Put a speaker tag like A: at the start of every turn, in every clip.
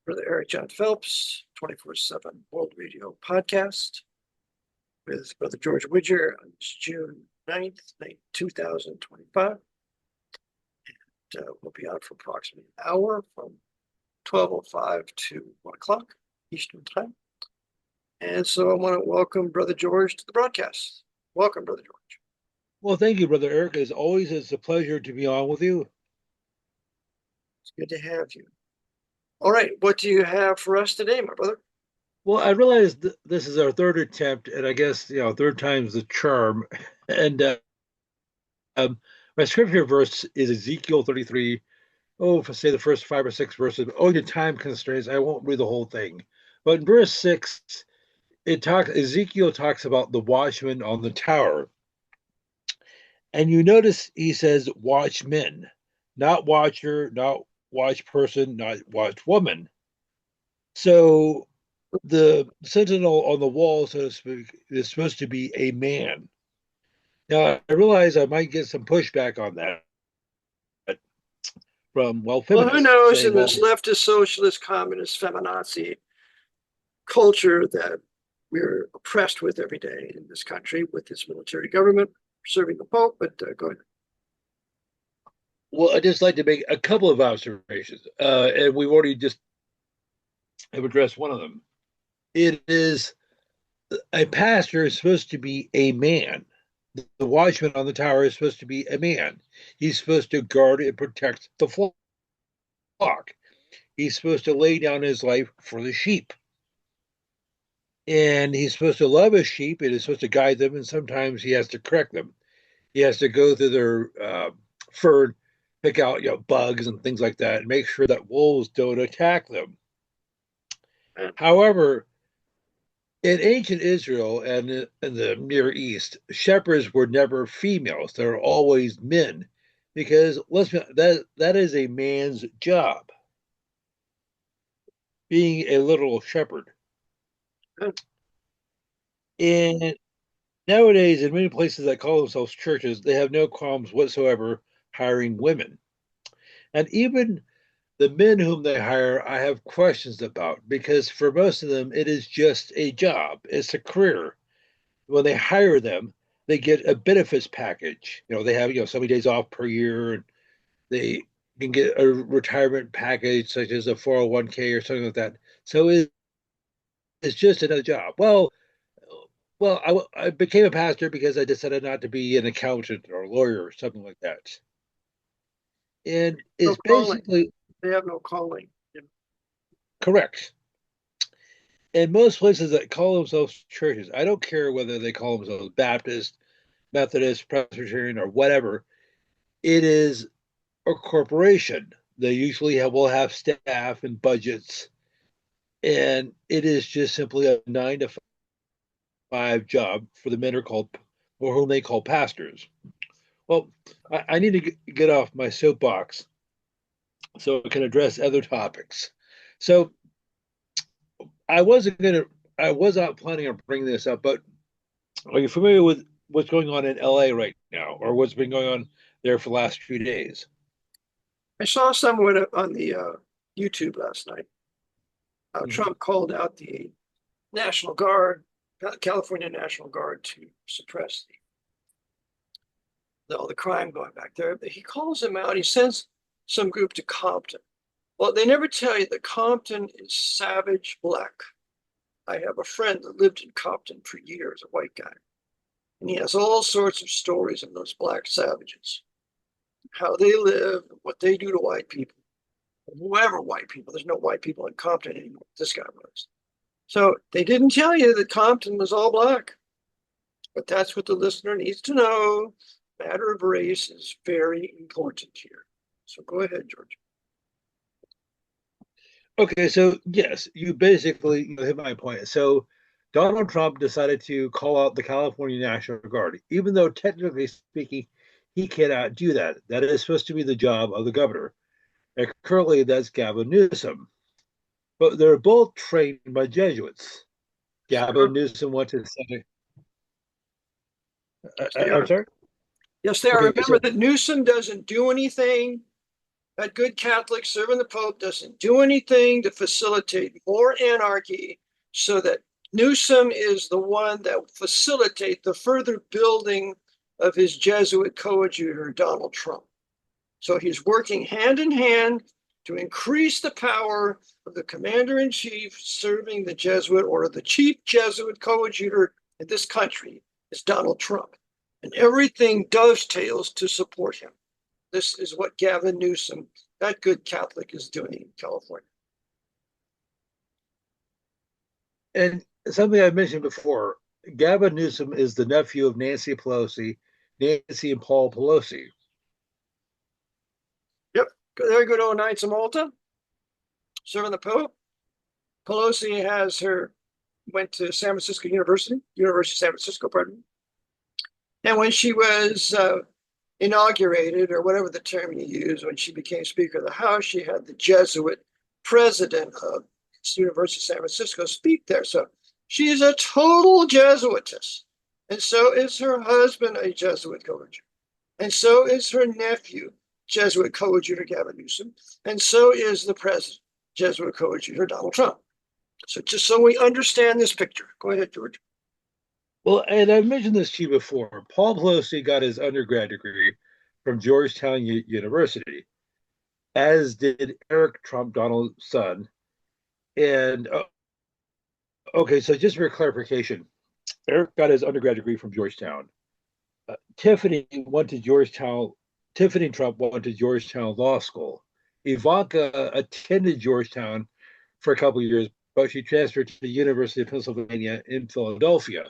A: Brother Eric John Phelps, 24/7 World Radio podcast with Brother George Widger on June 9th, 2025. We'll be on for approximately an hour from 12:05 to 1 o'clock Eastern Time. And so I want to welcome Brother George to the broadcast. Welcome, Brother George.
B: Well, thank you, Brother Eric. As always, it's a pleasure to be on with you.
A: It's good to have you. All right, what do you have for us today, my brother?
B: Well, I realize this is our third attempt, and I guess, third time's the charm. And my scripture verse is Ezekiel 33. Oh, if I say the first 5 or 6 verses, owing to time constraints, I won't read the whole thing. But in verse 6, Ezekiel talks about the watchman on the tower. And you notice he says watchmen, not watcher, not watch person, not watch woman. So the sentinel on the wall, so to speak, is supposed to be a man. Now, I realize I might get some pushback on that from, feminists.
A: Well, who knows,
B: saying,
A: in this leftist, socialist, communist, feminazi culture that we're oppressed with every day in this country with this military government serving the Pope, but go ahead.
B: Well, I'd just like to make a couple of observations, and we've already just have addressed one of them. It is a pastor is supposed to be a man. The watchman on the tower is supposed to be a man. He's supposed to guard and protect the flock. He's supposed to lay down his life for the sheep. And he's supposed to love his sheep and is supposed to guide them, and sometimes he has to correct them. He has to go through their fur, pick out bugs and things like that, and make sure that wolves don't attack them. However, in ancient Israel and in the Near East, shepherds were never females; they were always men, because that is a man's job, being a literal shepherd. And nowadays, in many places that call themselves churches, they have no qualms whatsoever hiring women. And even the men whom they hire, I have questions about, because for most of them, it is just a job. It's a career. When they hire them, they get a benefits package. They have, so many days off per year, and they can get a retirement package such as a 401k or something like that. So it's just another job. Well, I became a pastor because I decided not to be an accountant or a lawyer or something like that. And it's basically,
A: they have no calling.
B: Correct. In most places that call themselves churches, I don't care whether they call themselves Baptist, Methodist, Presbyterian, or whatever, it is a corporation. They usually will have staff and budgets, and it is just simply a 9 to 5 job for the men or whom they call pastors. Well, I need to get off my soapbox so I can address other topics. So I was not planning on bringing this up, but are you familiar with what's going on in LA right now, or what's been going on there for the last few days?
A: I saw someone on the YouTube last night. Trump called out the National Guard, California National Guard, to suppress all the crime going back there. He calls them out. He sends some group to Compton. Well, they never tell you that Compton is savage black. I have a friend that lived in Compton for years, a white guy. And he has all sorts of stories of those black savages, how they live, what they do to white people, whoever white people. There's no white people in Compton anymore. This guy was. So they didn't tell you that Compton was all black. But that's what the listener needs to know. Matter of race is very important here. So go ahead, George.
B: Okay, so yes, you basically hit my point. So Donald Trump decided to call out the California National Guard, even though technically speaking, he cannot do that. That is supposed to be the job of the governor. And currently, that's Gavin Newsom. But they're both trained by Jesuits. Gavin Newsom went to the Senate. I'm sorry?
A: Yes, they are. Remember that Newsom doesn't do anything That good Catholic serving the Pope doesn't do anything to facilitate more anarchy, so that Newsom is the one that will facilitate the further building of his Jesuit coadjutor, Donald Trump. So he's working hand in hand to increase the power of the commander-in-chief serving the Jesuit, or the chief Jesuit coadjutor in this country is Donald Trump. And everything dovetails to support him. This is what Gavin Newsom, that good Catholic, is doing in California.
B: And something I mentioned before, Gavin Newsom is the nephew of Nancy Pelosi, Nancy and Paul Pelosi.
A: Yep, they're good old Knights of Malta, serving the Pope. Pelosi went to San Francisco University of San Francisco, pardon me. And when she was inaugurated, or whatever the term you use, when she became Speaker of the House, she had the Jesuit president of the University of San Francisco speak there. So she is a total Jesuitess. And so is her husband, a Jesuit coadjutor. And so is her nephew, Jesuit coadjutor Gavin Newsom. And so is the president, Jesuit coadjutor Donald Trump. So just so we understand this picture. Go ahead, George.
B: Well, and I've mentioned this to you before. Paul Pelosi got his undergrad degree from Georgetown University, as did Eric Trump, Donald's son. And okay, so just for clarification, Eric got his undergrad degree from Georgetown. Tiffany Trump went to Georgetown Law School. Ivanka attended Georgetown for a couple of years, but she transferred to the University of Pennsylvania in Philadelphia.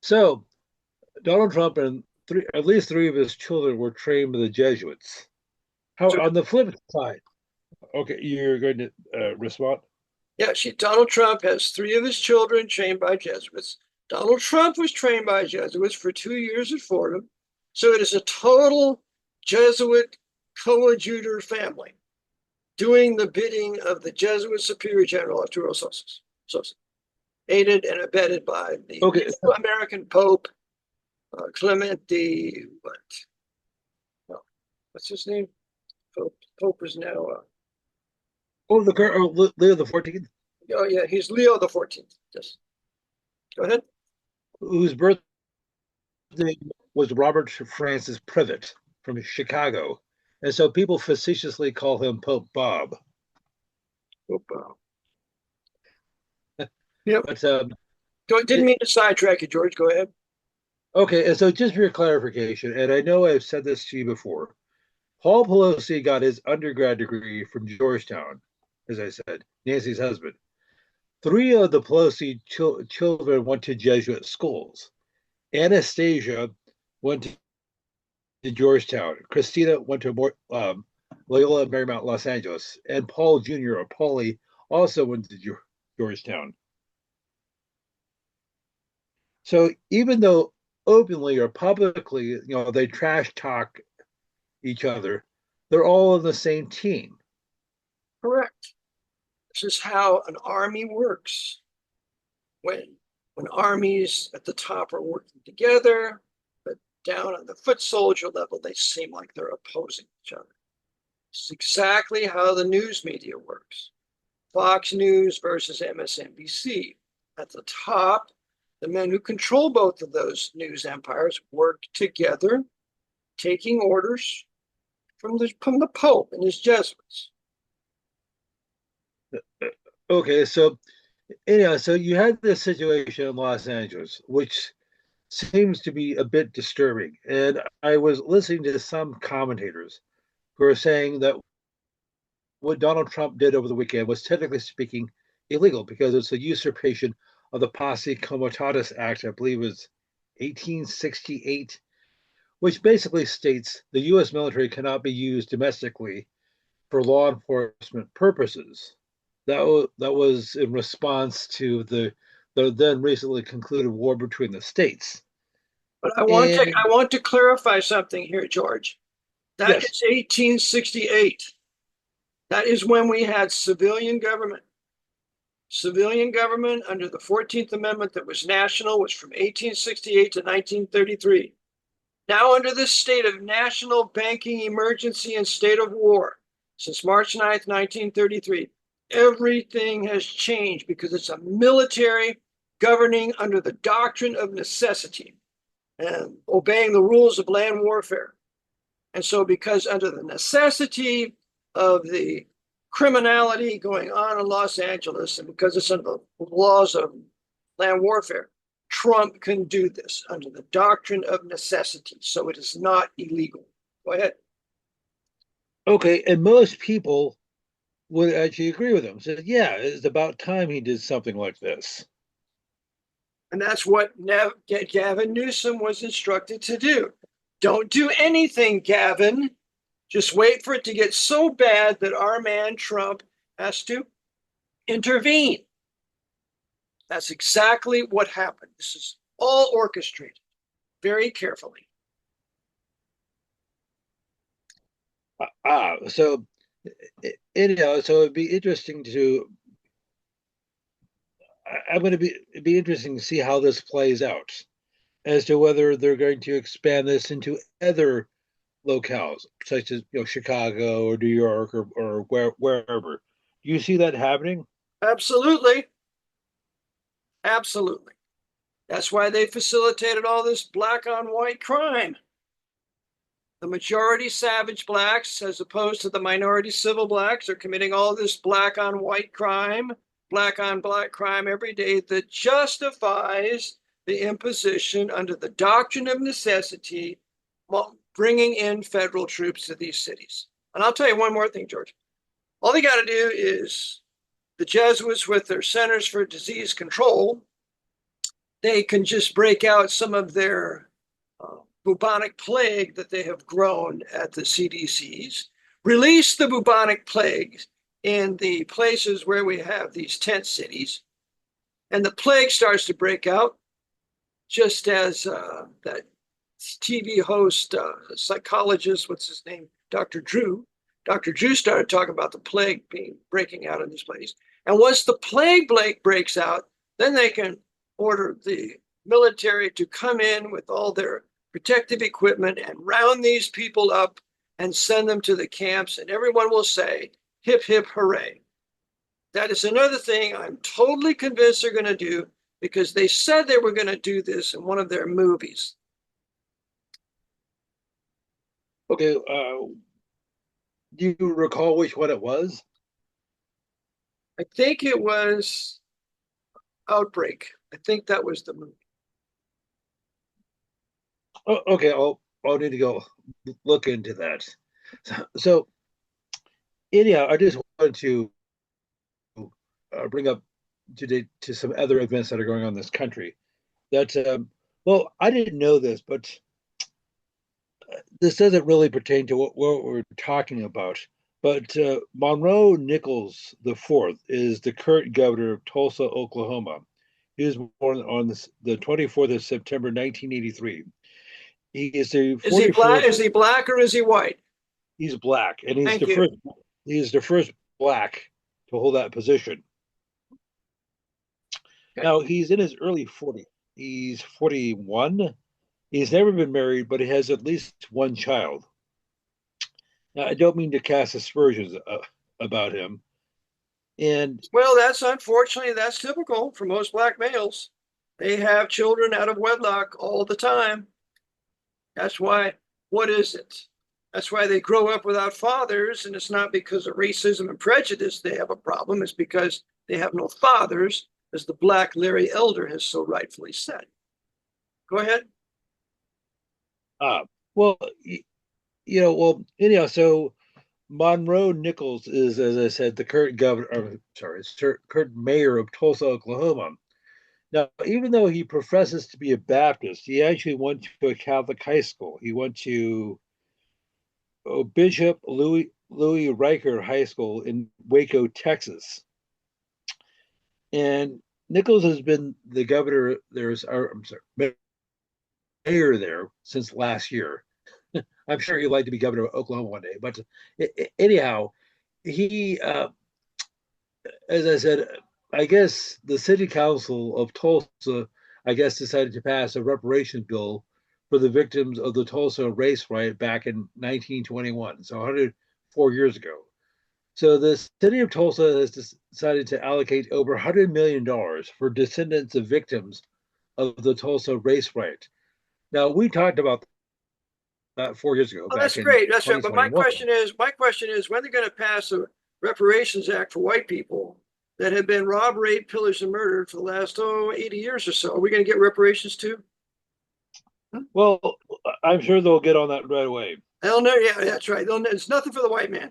B: So Donald Trump and at least three of his children were trained by the Jesuits. How
A: So,
B: on the flip side? Okay, you're going to respond.
A: yeah, Donald Trump has three of his children trained by Jesuits. Donald Trump was trained by Jesuits for 2 years at Fordham. So it is a total Jesuit coadjutor family doing the bidding of the Jesuit Superior General Arturo Sosa, aided and abetted by the American Pope, Clement the, what's his name? Pope is now.
B: Leo the 14th.
A: Oh yeah, he's Leo the 14th. Yes. Go ahead.
B: Whose birthday was Robert Francis Privet from Chicago, and so people facetiously call him Pope Bob.
A: Pope Bob. Yep.
B: But
A: didn't mean to sidetrack you, George. Go ahead.
B: Okay, and so just for your clarification, and I know I've said this to you before, Paul Pelosi got his undergrad degree from Georgetown, as I said, Nancy's husband. Three of the Pelosi children went to Jesuit schools. Anastasia went to Georgetown. Christina went to Loyola Marymount, Los Angeles. And Paul Jr., or Paulie, also went to Georgetown. So even though openly or publicly, they trash talk each other, they're all on the same team.
A: Correct. This is how an army works. When armies at the top are working together, but down on the foot soldier level, they seem like they're opposing each other. It's exactly how the news media works. Fox News versus MSNBC. At the top, the men who control both of those news empires work together, taking orders from the Pope and his Jesuits.
B: Okay, so so you had this situation in Los Angeles, which seems to be a bit disturbing. And I was listening to some commentators who are saying that what Donald Trump did over the weekend was, technically speaking, illegal because it's a usurpation of the Posse Comitatus Act, I believe it was 1868, which basically states the U.S. military cannot be used domestically for law enforcement purposes. That was in response to the then recently concluded war between the states.
A: But I want to clarify something here, George. That
B: yes.
A: is 1868. That is when we had civilian government. Civilian government under the 14th Amendment that was national was from 1868 to 1933. Now, under this state of national banking emergency and state of war, Since March 9th, 1933, everything has changed because it's a military governing under the doctrine of necessity and obeying the rules of land warfare. And so, because under the necessity of the criminality going on in Los Angeles, and because it's under the laws of land warfare, Trump can do this under the doctrine of necessity. So it is not illegal. Go ahead.
B: Okay, and most people would actually agree with him. Said, yeah, it's about time he did something like this.
A: And that's what Gavin Newsom was instructed to do. Don't do anything, Gavin. Just wait for it to get so bad that our man Trump has to intervene. That's exactly what happened. This is all orchestrated very carefully.
B: So anyhow, so it'd be interesting to. I'm going to be interesting to see how this plays out, as to whether they're going to expand this into other locales, such as Chicago or New York or wherever. Do you see that happening?
A: Absolutely. Absolutely. That's why they facilitated all this black on white crime. The majority savage blacks, as opposed to the minority civil blacks, are committing all this black on white crime, black on black crime every day that justifies the imposition under the doctrine of necessity, bringing in federal troops to these cities. And I'll tell you one more thing, George. All they got to do is the Jesuits, with their Centers for Disease Control, they can just break out some of their bubonic plague that they have grown at the CDCs, release the bubonic plague in the places where we have these tent cities, and the plague starts to break out, just as that TV host, psychologist, what's his name, Dr. Drew. Dr. Drew started talking about the plague breaking out in this place. And once the plague breaks out, then they can order the military to come in with all their protective equipment and round these people up and send them to the camps, and everyone will say, hip, hip, hooray. That is another thing I'm totally convinced they're going to do, because they said they were going to do this in one of their movies.
B: Okay, do you recall which one it was?
A: I think it was Outbreak. I think that was the movie.
B: Oh, okay, I'll need to go look into that. So anyhow, I just wanted to bring up today to some other events that are going on in this country. That well, I didn't know this, but this doesn't really pertain to what we're talking about. But Monroe Nichols the Fourth is the current governor of Tulsa, Oklahoma. He was born on the 24th of September, 1983. He is the 44th.
A: Is he black? Is he black or is he white?
B: He's black, and
A: Thank you.
B: He's the first black to hold that position.
A: Okay.
B: Now he's in his early 40s. He's 41. He's never been married, but he has at least one child. Now, I don't mean to cast aspersions about him. And
A: well, that's typical for most black males. They have children out of wedlock all the time. That's why, what is it? That's why they grow up without fathers, and it's not because of racism and prejudice they have a problem. It's because they have no fathers, as the Black Larry Elder has so rightfully said. Go ahead.
B: Well, anyhow, so Monroe Nichols is, as I said, the current current mayor of Tulsa, Oklahoma. Now, even though he professes to be a Baptist, he actually went to a Catholic high school. He went to Bishop Louis Riker High School in Waco, Texas. And Nichols has been the governor mayor there since last year. I'm sure he'd like to be governor of Oklahoma one day. But anyhow, he, as I said, I guess the city council of Tulsa, I guess, decided to pass a reparations bill for the victims of the Tulsa race riot back in 1921, so 104 years ago. So the city of Tulsa has decided to allocate over $100 million for descendants of victims of the Tulsa race riot. Now, we talked about that 4 years ago,
A: Oh, that's
B: back in
A: great. That's right. But
B: 2021.
A: my question is, when they're going to pass a reparations act for white people that have been robbed, raped, pillaged, and murdered for the last 80 years or so? Are we going to get reparations too?
B: Well, I'm sure they'll get on that right away.
A: They'll know. Yeah, that's right. It's nothing for the white man,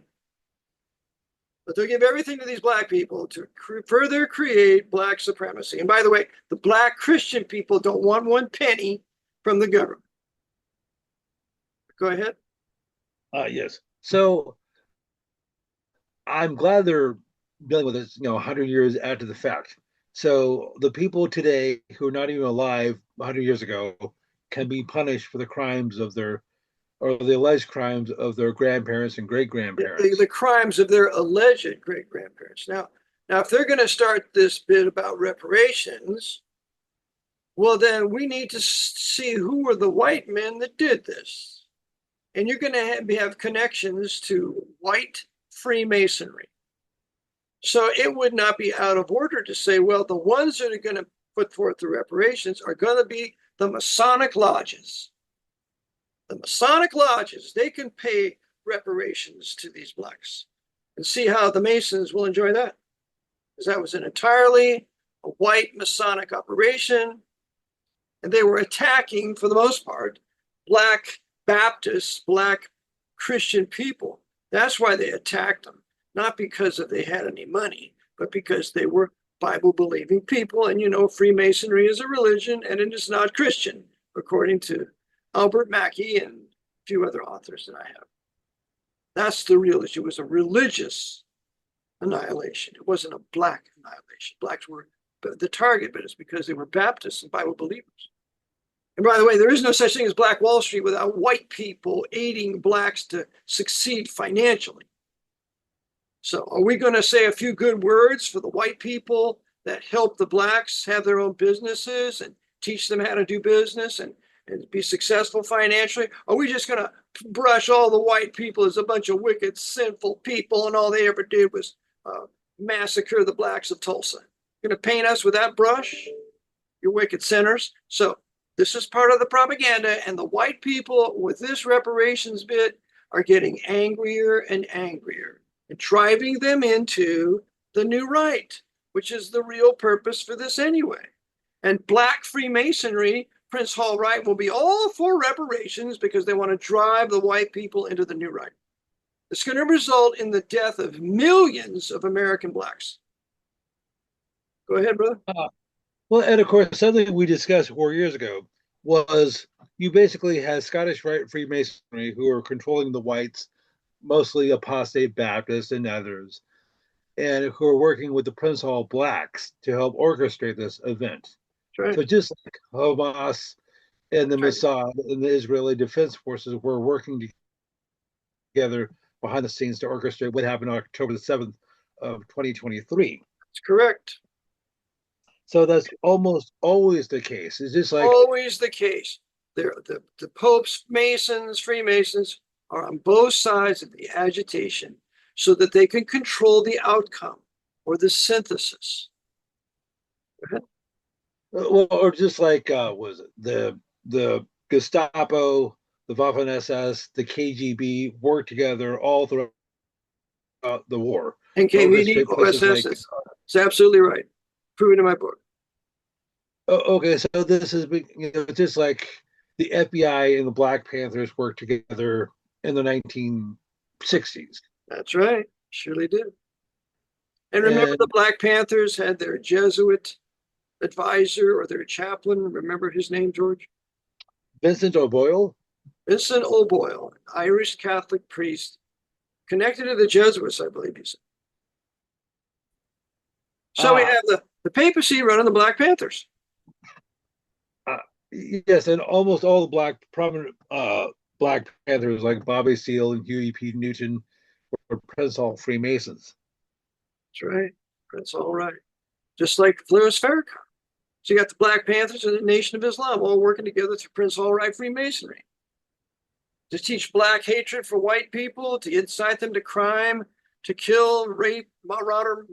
A: but they'll give everything to these black people to further create black supremacy. And by the way, the black Christian people don't want one penny from the government. Go ahead.
B: Yes. So I'm glad they're dealing with this, 100 years after the fact. So the people today who are not even alive 100 years ago can be punished for the crimes of their, or the alleged crimes of their grandparents and great grandparents.
A: The crimes of their alleged great grandparents. Now, if they're going to start this bit about reparations, well, then we need to see who were the white men that did this. And you're going to have connections to white Freemasonry. So it would not be out of order to say, well, the ones that are going to put forth the reparations are going to be the Masonic lodges. The Masonic lodges, they can pay reparations to these blacks, and see how the Masons will enjoy that. Because that was an entirely white Masonic operation, and they were attacking, for the most part, black Baptists, black Christian people. That's why they attacked them, not because they had any money, but because they were Bible-believing people. And Freemasonry is a religion, and it is not Christian, according to Albert Mackey and a few other authors that I have. That's the real issue. It was a religious annihilation. It wasn't a black annihilation. Blacks were the target, but it's because they were Baptists and Bible believers. And by the way, there is no such thing as Black Wall Street without white people aiding blacks to succeed financially. So are we going to say a few good words for the white people that help the blacks have their own businesses and teach them how to do business and be successful financially? Are we just going to brush all the white people as a bunch of wicked, sinful people, and all they ever did was massacre the blacks of Tulsa? You're going to paint us with that brush? You wicked sinners. So this is part of the propaganda, and the white people with this reparations bit are getting angrier and angrier and driving them into the new right, which is the real purpose for this anyway. And black Freemasonry, Prince Hall Right, will be all for reparations because they want to drive the white people into the new right. It's going to result in the death of millions of American blacks. Go ahead, brother.
B: Well, and of course, something we discussed 4 years ago was you basically had Scottish Rite Freemasonry who are controlling the whites, mostly apostate Baptists and others, and who are working with the Prince Hall blacks to help orchestrate this event.
A: Right.
B: So just like Hamas and the Mossad and the Israeli Defense Forces were working together behind the scenes to orchestrate what happened on October the 7th of 2023.
A: That's correct.
B: So that's almost always the case. It's just like
A: always the case. The popes, Masons, Freemasons are on both sides of the agitation so that they can control the outcome or the synthesis.
B: Well, or just like was it the Gestapo, the Waffen SS, the KGB worked together all throughout the war.
A: And KVD, OSS, like, it's absolutely right. Proven in my book.
B: Okay, so this is just like the FBI and the Black Panthers worked together in the 1960s.
A: That's right, surely did. And remember, the Black Panthers had their Jesuit advisor or their chaplain. Remember his name, George?
B: Vincent O'Boyle.
A: Vincent O'Boyle, an Irish Catholic priest connected to the Jesuits, I believe he said. So we have the papacy running the Black Panthers.
B: Yes, and almost all the prominent Black Panthers, like Bobby Seale and Huey P. Newton, were Prince Hall Freemasons.
A: That's right, Prince Hall Right. Just like Flores Farrakhan. So you got the Black Panthers and the Nation of Islam all working together through Prince Hall Right Freemasonry to teach black hatred for white people, to incite them to crime, to kill, rape, murder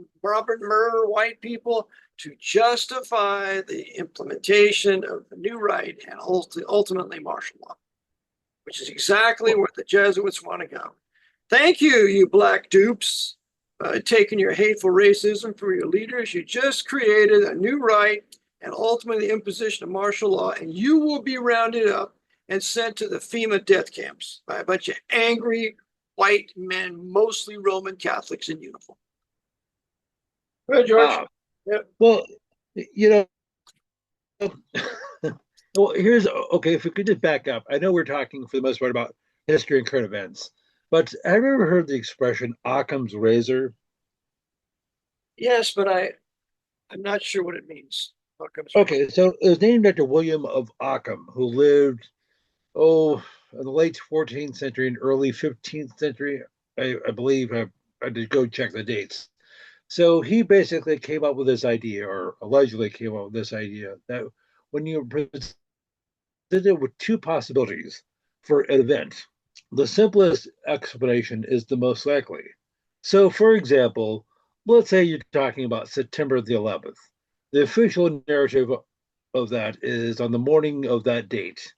A: white people to justify the implementation of the new right and ultimately martial law, which is exactly where the Jesuits want to go. Thank you, you black dupes, taking your hateful racism for your leaders. You just created a new right and ultimately the imposition of martial law, and you will be rounded up and sent to the FEMA death camps by a bunch of angry white men, mostly Roman Catholics in uniform. Go ahead, George.
B: Wow.
A: Yep.
B: Well, you know, well, here's okay. If we could just back up, I know we're talking for the most part about history and current events, but have you ever heard the expression Occam's razor?
A: Yes, but I'm not sure what it means.
B: Okay, so it was named after William of Occam, who lived, in the late 14th century and early 15th century. I believe I had to go check the dates. So he basically came up with this idea, or allegedly came up with this idea, that when you're presented with two possibilities for an event, the simplest explanation is the most likely. So, for example, let's say you're talking about September the 11th. The official narrative of that is on the morning of that date.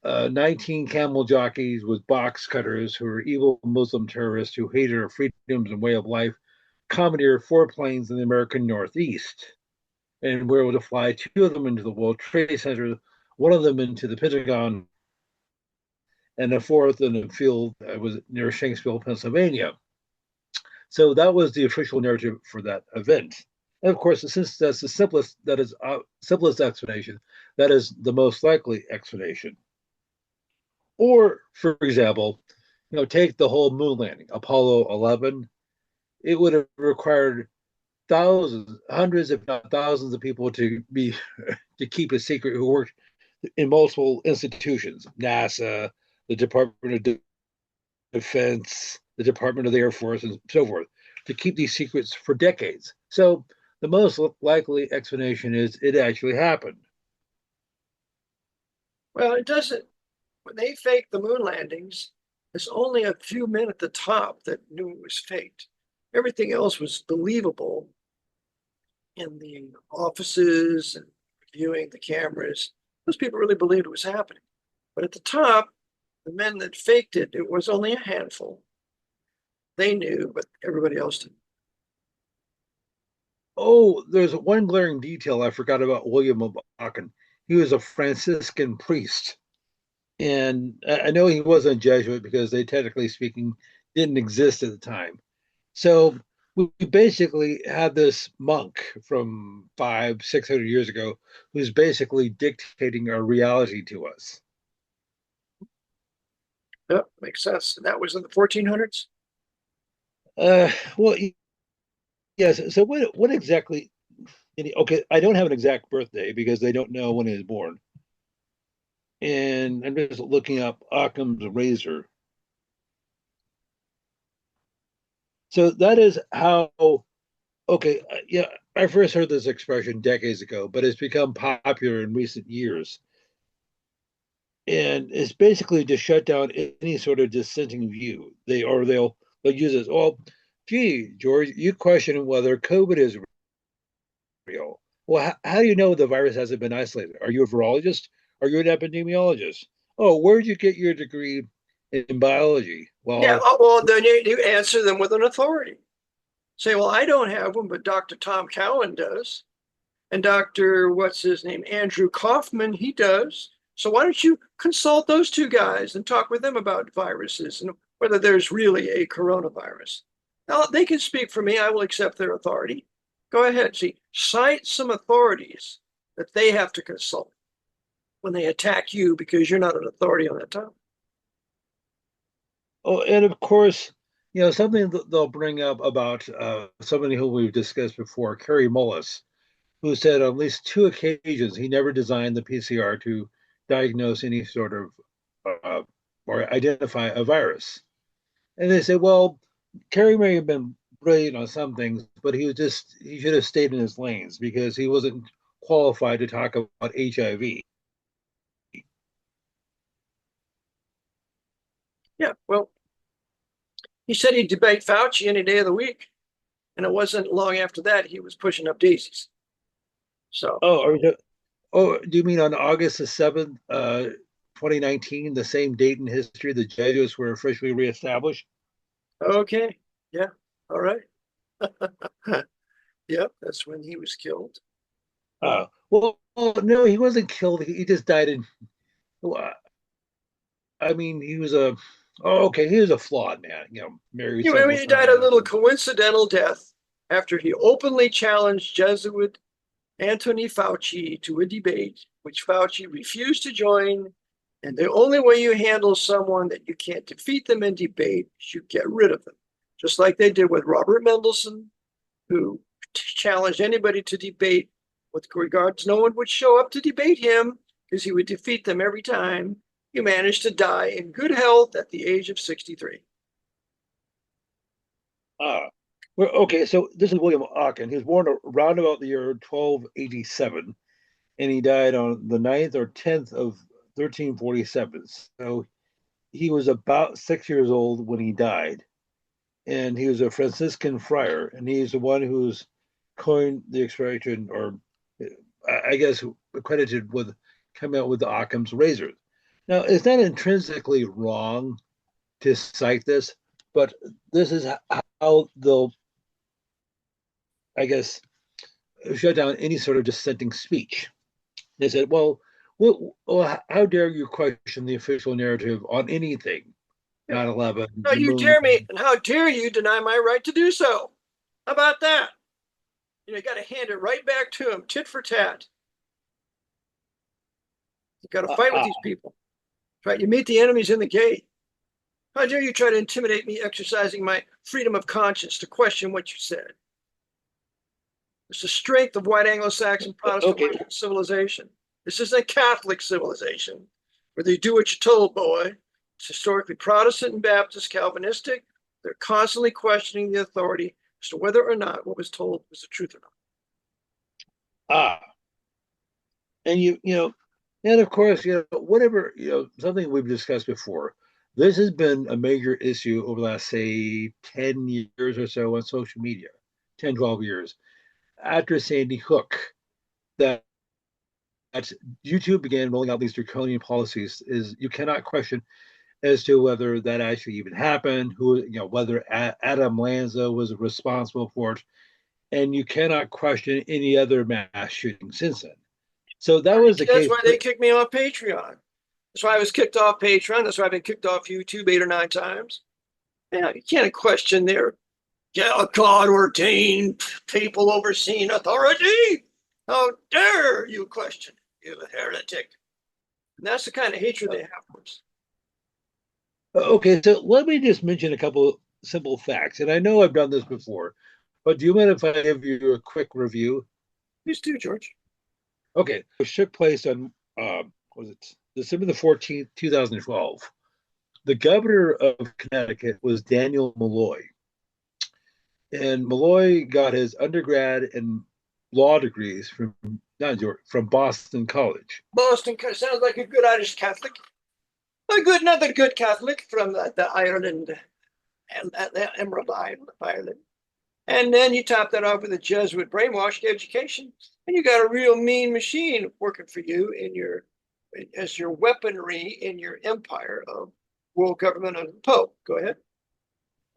B: 19 camel jockeys with box cutters who are evil Muslim terrorists who hated our freedoms and way of life commandeered four planes in the American Northeast and were able to fly two of them into the World Trade Center, one of them into the Pentagon, and the fourth in a field that was near Shanksville, Pennsylvania. So that was the official narrative for that event. And of course, since that's the simplest, that is simplest explanation, that is the most likely explanation. Or, for example, take the whole moon landing, Apollo 11. It would have required thousands, hundreds, if not thousands, of people to keep a secret who worked in multiple institutions, NASA, the Department of Defense, the Department of the Air Force, and so forth, to keep these secrets for decades. So the most likely explanation is it actually happened.
A: Well, it doesn't. When they faked the moon landings, there's only a few men at the top that knew it was faked. Everything else was believable in the offices and reviewing the cameras. Those people really believed it was happening. But at the top, the men that faked it, it was only a handful. They knew, but everybody else didn't.
B: Oh, there's one glaring detail I forgot about William of Ockham. He was a Franciscan priest. And I know he wasn't a Jesuit because they, technically speaking, didn't exist at the time. So we basically had this monk from 600 years ago who's basically dictating our reality to us.
A: Yep, makes sense. And that was in the 1400s?
B: Well, yes. So what exactly? Okay, I don't have an exact birthday because they don't know when he was born, and I'm just looking up Occam's razor. So that is how. Okay, yeah, I first heard this expression decades ago, but it's become popular in recent years, and it's basically to shut down any sort of dissenting view. They'll use this. Oh, gee, George, you question whether COVID is real. Well, how do you know the virus hasn't been isolated? Are you a virologist? Are you an epidemiologist? Oh, where'd you get your degree in biology?
A: Yeah,
B: Well,
A: well, then you answer them with an authority. Say, well, I don't have one, but Dr. Tom Cowan does. And Dr. What's his name? Andrew Kaufman, he does. So why don't you consult those two guys and talk with them about viruses and whether there's really a coronavirus? Now, they can speak for me. I will accept their authority. Go ahead. See, cite some authorities that they have to consult when they attack you because you're not an authority on that topic.
B: oh, and of course, something that they'll bring up about somebody who we've discussed before, Kerry Mullis, who said on at least two occasions he never designed the PCR to diagnose any sort of uh, or identify a virus. And they said, well, Kerry may have been brilliant on some things, but he should have stayed in his lanes because he wasn't qualified to talk about HIV.
A: Yeah, well, He said he'd debate Fauci any day of the week. And it wasn't long after that he was pushing up daisies. So,
B: Oh, do you mean on August the 7th, 2019, the same date in history the Jesuits were officially reestablished?
A: okay. Yeah. All right. Yep. That's when he was killed.
B: Well, no, he wasn't killed. He just died in. Well, I mean, he was a. Oh, okay, he was a flawed man. Married
A: Anyway,
B: several
A: he died a
B: times.
A: little coincidental death after he openly challenged Jesuit Anthony Fauci to a debate, which Fauci refused to join. And the only way you handle someone that you can't defeat them in debate is you get rid of them, just like they did with Robert Mendelsohn, who challenged anybody to debate with regards. No one would show up to debate him because he would defeat them every time. He managed to die in good health at the age of 63.
B: Ah, well, okay, so this is William Aachen. He was born around about the year 1287, and he died on the 9th or 10th of 1347. So he was about 6 years old when he died, and he was a Franciscan friar, and he's the one who's coined the expression, or I guess accredited with coming out with the Occam's razor. Now, it's not intrinsically wrong to cite this, but this is how they'll, I guess, shut down any sort of dissenting speech. They said, well, how dare you question the official narrative on anything?
A: Yeah.
B: 9/11,
A: How
B: the
A: you
B: moon.
A: dare me, and how dare you deny my right to do so? How about that? You got to hand it right back to him, tit for tat. You got to
B: Uh,
A: fight with
B: uh,
A: these people. Right? You meet the enemies in the gate. How dare you try to intimidate me exercising my freedom of conscience to question what you said? It's the strength of white Anglo-Saxon Protestant
B: okay,
A: Western civilization. This isn't a Catholic civilization where they do what you're told, boy. It's historically Protestant and Baptist, Calvinistic. They're constantly questioning the authority as to whether or not what was told was the truth or not.
B: ah, and and of course, whatever, something we've discussed before. This has been a major issue over the last, say, 10 years or so on social media, 10, 12 years. After Sandy Hook, that YouTube began rolling out these draconian policies, is you cannot question as to whether that actually even happened, whether Adam Lanza was responsible for it, and you cannot question any other mass shooting since then. So that was the
A: That's
B: case.
A: why they kicked me off Patreon. That's why I was kicked off Patreon. That's why I've been kicked off YouTube 8 or 9 times. Yeah, you can't question their God ordained people overseeing authority. How dare you question it, you heretic? And that's the kind of hatred they have for us.
B: Okay, so let me just mention a couple simple facts. And I know I've done this before, but do you mind if I give you a quick review?
A: Please do, George.
B: Okay, which took place on, was it December the 14th, 2012. The governor of Connecticut was Daniel Malloy. And Malloy got his undergrad and law degrees from Boston College.
A: Boston sounds like a good Irish Catholic. Another good Catholic from the Ireland, the Emerald Isle of Ireland. And then you top that off with a Jesuit brainwashed education, and you got a real mean machine working for you as your weaponry in your empire of world government under the Pope. Go ahead.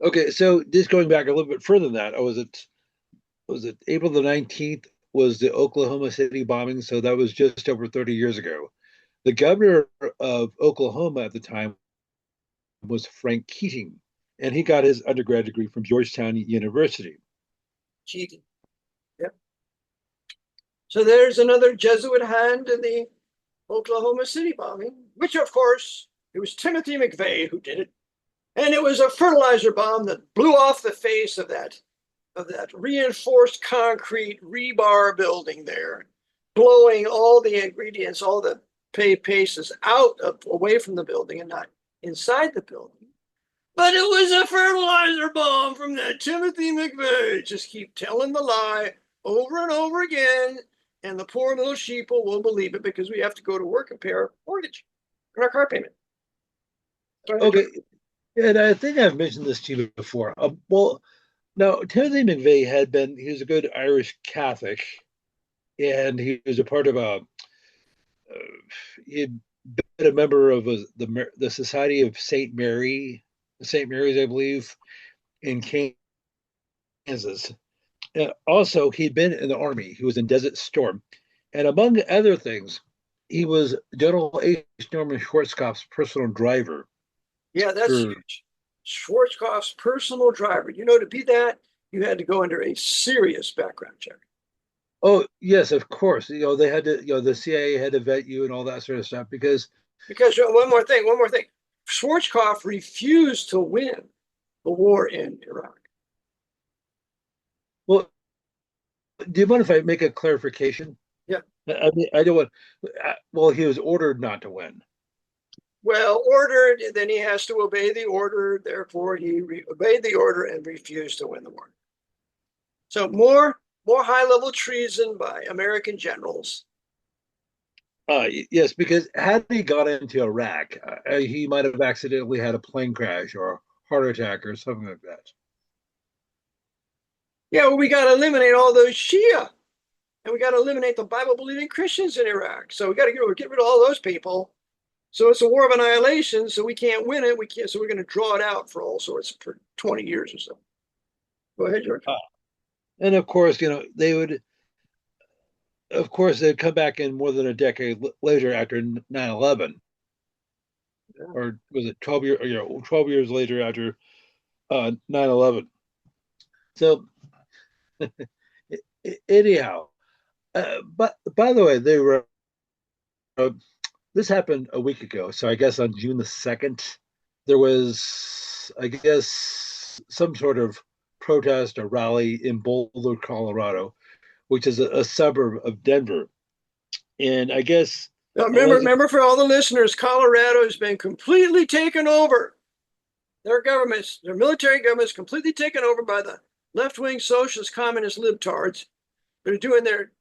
B: Okay, so just going back a little bit further than that, was it April the 19th was the Oklahoma City bombing, so that was just over 30 years ago. The governor of Oklahoma at the time was Frank Keating, and he got his undergrad degree from Georgetown University.
A: Cheating. Yep. So there's another Jesuit hand in the Oklahoma City bombing, which of course it was Timothy McVeigh who did it. And it was a fertilizer bomb that blew off the face of that reinforced concrete rebar building there, blowing all the ingredients, all the pastes out of away from the building and not inside the building. But it was a fertilizer bomb from that Timothy McVeigh. Just keep telling the lie over and over again, and the poor little sheeple will believe it because we have to go to work and pay our mortgage and our car payment.
B: Okay, And I think I've mentioned this to you before. Well, now Timothy McVeigh he was a good Irish Catholic, and he was a part of he'd been a member of the Society of St. Mary's, I believe, in Kansas. Also, he'd been in the army. He was in Desert Storm, and among other things, he was General H. Norman Schwarzkopf's personal driver
A: Yeah, that's
B: for.
A: huge. Schwarzkopf's personal driver. You know, to be that, you had to go under a serious background check.
B: Oh yes, of course. They had to. The CIA had to vet you and all that sort of stuff because.
A: Because one more thing. Schwarzkopf refused to win the war in Iraq.
B: Well, do you mind if I make a clarification?
A: Yeah.
B: I mean, I don't want. Well, he was ordered not to win.
A: Well, ordered, then he has to obey the order. Therefore, he obeyed the order and refused to win the war. So more high-level treason by American generals.
B: Yes, because had he got into Iraq, he might have accidentally had a plane crash or a heart attack or something like that.
A: Yeah, well, we got to eliminate all those Shia, and we got to eliminate the Bible-believing Christians in Iraq. So we got to get rid of all those people. So it's a war of annihilation. So we can't win it. We can't. So we're going to draw it out for all sorts for 20 years or so. Go ahead, George.
B: And of course, they'd come back in more than a decade later after 9/11,
A: Yeah.
B: or was it 12 years later after 9/11. So anyhow, but by the way, they were this happened a week ago. So I guess on June the 2nd, there was, I guess, some sort of protest or rally in Boulder, Colorado, which is a suburb of Denver. And I guess
A: Now,
B: it wasn't.
A: remember for all the listeners, Colorado has been completely taken over. Their military government is completely taken over by the left-wing socialist communist libtards. They're doing their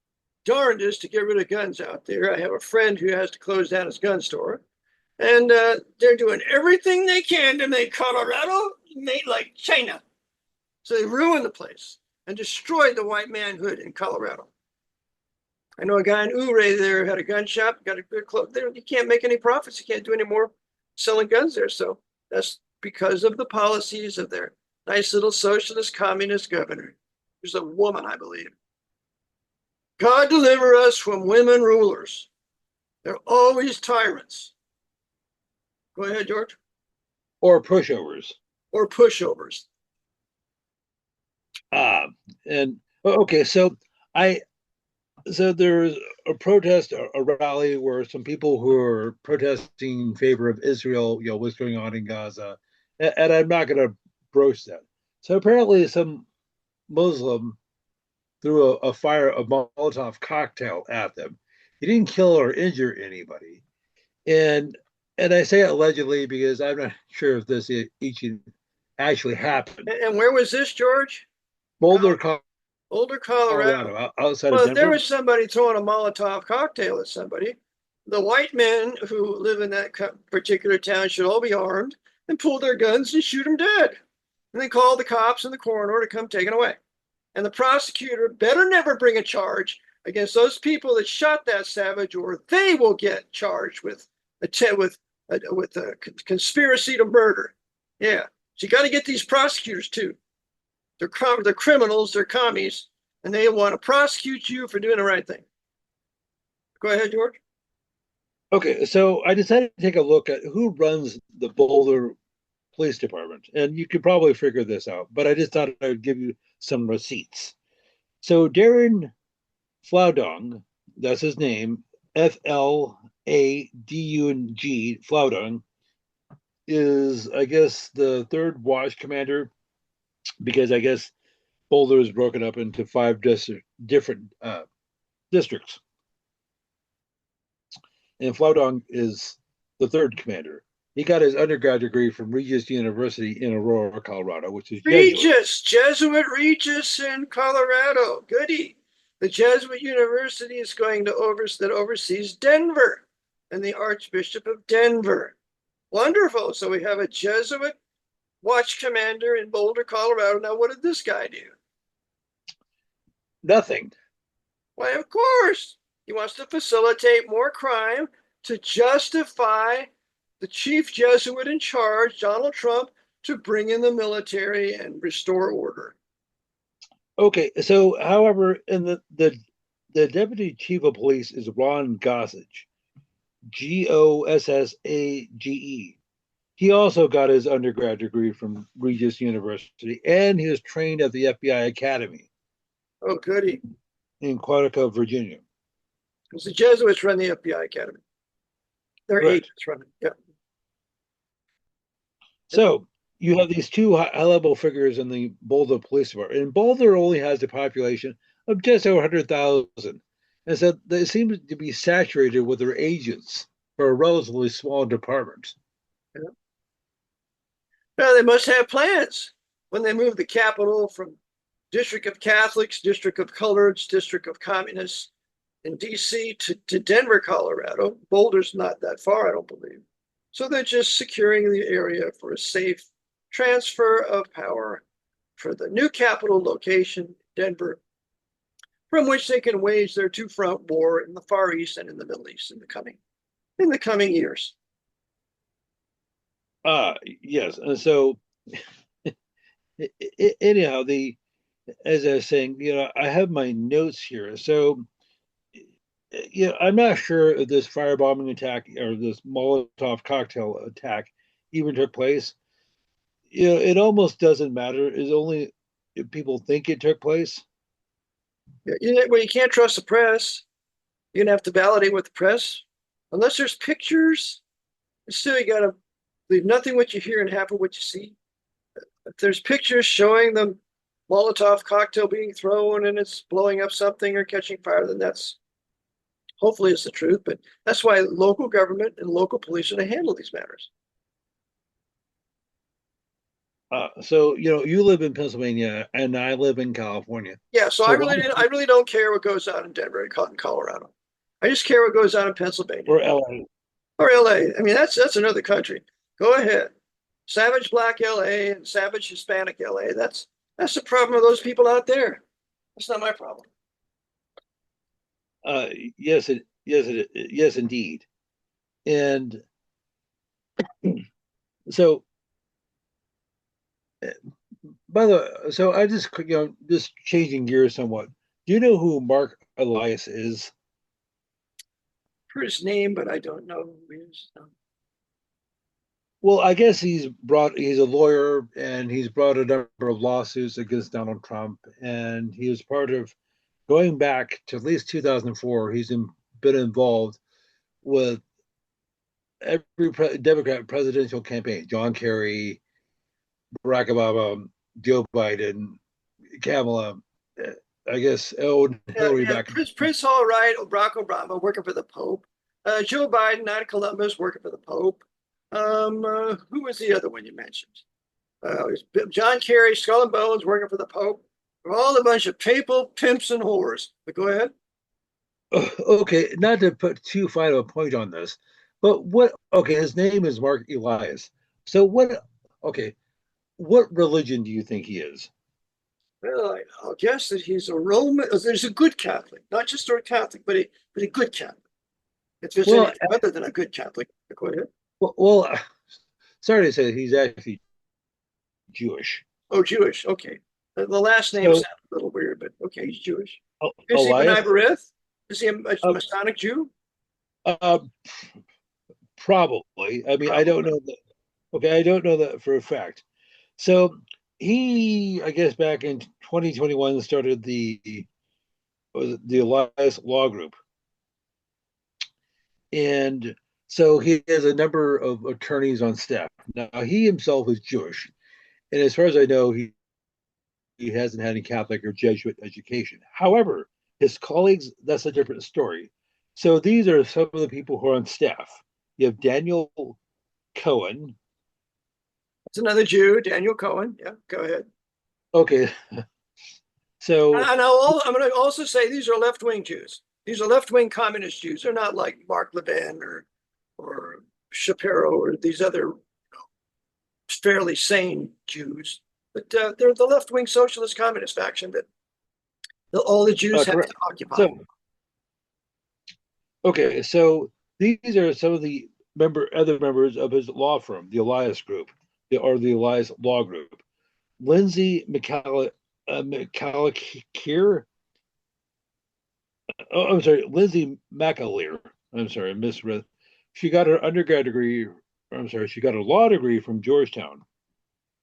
A: darndest to get rid of guns out there. I have a friend who has to close down his gun store, and they're doing everything they can to make Colorado made like China. So they ruined the place and destroyed the white manhood in Colorado. I know a guy in Ouray there had a gun shop, got a good club there. You can't make any profits. You can't do any more selling guns there. So that's because of the policies of their nice little socialist communist governor, who's a woman, I believe. God deliver us from women rulers. They're always tyrants. Go ahead, George.
B: Or pushovers.
A: Or pushovers.
B: And okay, I so there's a protest, a rally where some people who are protesting in favor of Israel, what's going on in Gaza, and I'm not going to broach that. So apparently, some Muslim threw a Molotov cocktail at them. He didn't kill or injure anybody, and I say allegedly because I'm not sure if this actually happened.
A: And where was this, George?
B: Boulder,
A: Boulder, Colorado.
B: outside of
A: Well, if there
B: Denver.
A: was somebody throwing a Molotov cocktail at somebody, the white men who live in that particular town should all be armed and pull their guns and shoot them dead. And then call the cops and the coroner to come take it away. And the prosecutor better never bring a charge against those people that shot that savage, or they will get charged with a conspiracy to murder. Yeah, so you got to get these prosecutors too. They're criminals, they're commies, and they want to prosecute you for doing the right thing. Go ahead, George.
B: Okay, so I decided to take a look at who runs the Boulder Police Department, and you could probably figure this out, but I just thought I would give you some receipts. So Darren Flaudung, that's his name, Fladung, Flaudung, is, I guess, the third watch commander, because I guess Boulder is broken up into 5 different districts. And Flaudung is the third commander. He got his undergrad degree from Regis University in Aurora, Colorado, which is
A: Jesuit Regis in Colorado. Goody. The Jesuit University is going to oversees Denver and the Archbishop of Denver. Wonderful. So we have a Jesuit watch commander in Boulder, Colorado. Now, what did this guy do?
B: Nothing.
A: Why, of course, he wants to facilitate more crime to justify the chief Jesuit in charge, Donald Trump, to bring in the military and restore order.
B: Okay, so however, in the deputy chief of police is Ron Gossage, Gossage. He also got his undergrad degree from Regis University, and he was trained at the FBI Academy
A: Oh, goody.
B: in Quantico, Virginia.
A: Because the Jesuits run the FBI Academy. They're
B: Correct.
A: agents running. Yeah.
B: So you have these two high-level figures in the Boulder Police Department, and Boulder only has a population of just over 100,000, and so they seem to be saturated with their agents for a relatively small department.
A: Yeah. Now, they must have plans when they move the capital from District of Catholics, District of Coloreds, District of Communists in DC to Denver, Colorado. Boulder's not that far, I don't believe. So they're just securing the area for a safe transfer of power for the new capital location, Denver, from which they can wage their two-front war in the Far East and in the Middle East in the coming years.
B: Yes, and so anyhow, as I was saying, I have my notes here. So, I'm not sure if this firebombing attack or this Molotov cocktail attack even took place. It almost doesn't matter. It's only if people think it took place.
A: Well, you can't trust the press. You're gonna have to validate with the press, unless there's pictures. Still, you gotta believe nothing what you hear and half of what you see. If there's pictures showing the Molotov cocktail being thrown and it's blowing up something or catching fire, then that's hopefully it's the truth. But that's why local government and local police are to handle these matters.
B: So you live in Pennsylvania and I live in California.
A: Yeah, so
B: So
A: I really don't care what goes on in Denver and Colorado. I just care what goes on in Pennsylvania
B: or LA.
A: or LA. I mean, that's another country. Go ahead. Savage Black LA and Savage Hispanic LA. That's the problem of those people out there. That's not my problem.
B: Yes, indeed. And so, by the way, so I just changing gears somewhat. Do you know who Mark Elias is?
A: For his name, but I don't know who he is. No.
B: Well, I guess he's a lawyer and he's brought a number of lawsuits against Donald Trump, and he was part of going back to at least 2004. Been involved with every Democrat presidential campaign: John Kerry, Barack Obama, Joe Biden, Kamala. I guess Hillary back.
A: Prince Hall, right? Barack Obama working for the Pope. Joe Biden out of Columbus working for the Pope. Who was the other one you mentioned? John Kerry, Skull and Bones working for the Pope. We're all a bunch of papal pimps and whores. But go ahead.
B: Okay, not to put too fine of a point on this, but what? Okay, his name is Mark Elias. So what? Okay, what religion do you think he is?
A: Well, I'll guess that he's a Roman. There's a good Catholic, not just a Catholic, but a good Catholic. If there's
B: Well,
A: anything other than a good Catholic, go ahead.
B: well, sorry to say he's actually Jewish.
A: Oh, Jewish. Okay. The last name
B: So
A: sounds a little weird, but okay, he's Jewish. Is he
B: Elias,
A: Ben Iberith? Is he a Masonic Jew?
B: uh, probably. I mean, I don't know that. Okay, I don't know that for a fact. So he, I guess, back in 2021, started the Elias Law Group, and so he has a number of attorneys on staff. Now he himself is Jewish, and as far as I know, he hasn't had any Catholic or Jesuit education. However, his colleagues, that's a different story. So these are some of the people who are on staff. You have Daniel Cohen.
A: It's another Jew, Daniel Cohen. Yeah, go ahead.
B: Okay, so
A: And I'm going to also say these are left-wing Jews. These are left-wing communist Jews. They're not like Mark Levin or Shapiro or these other fairly sane Jews, but they're the left-wing socialist communist faction that all the Jews have to
B: Correct.
A: occupy.
B: So, okay, so these are some of the other members of his law firm, the Elias Group, or the Elias Law Group. Lindsay McAllister. Oh, I'm sorry, Lindsay McAleer. I'm sorry, I misread. She got her undergrad degree. I'm sorry, she got her law degree from Georgetown.